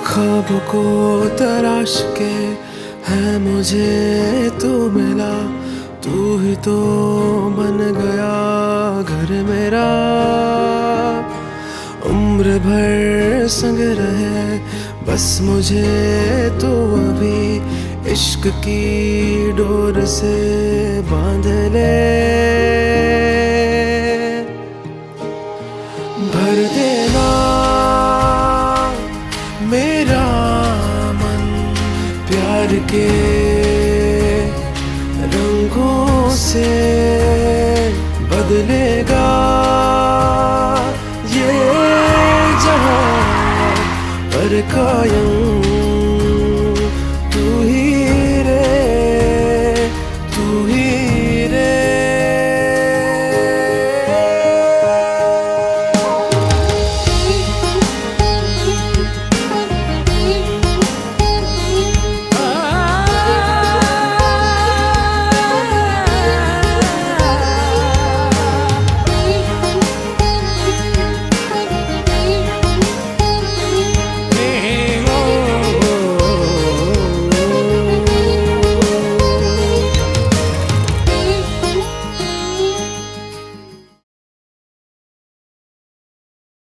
ख्वाबों को तराश के है मुझे तू मिला, तू ही तो बन गया घर मेरा। उम्र भर संग रहे बस मुझे तू अभी इश्क की डोर से बांध ले। भर देना मेरा मन प्यार के रंगों से, बदलेगा ये जहां पर कायम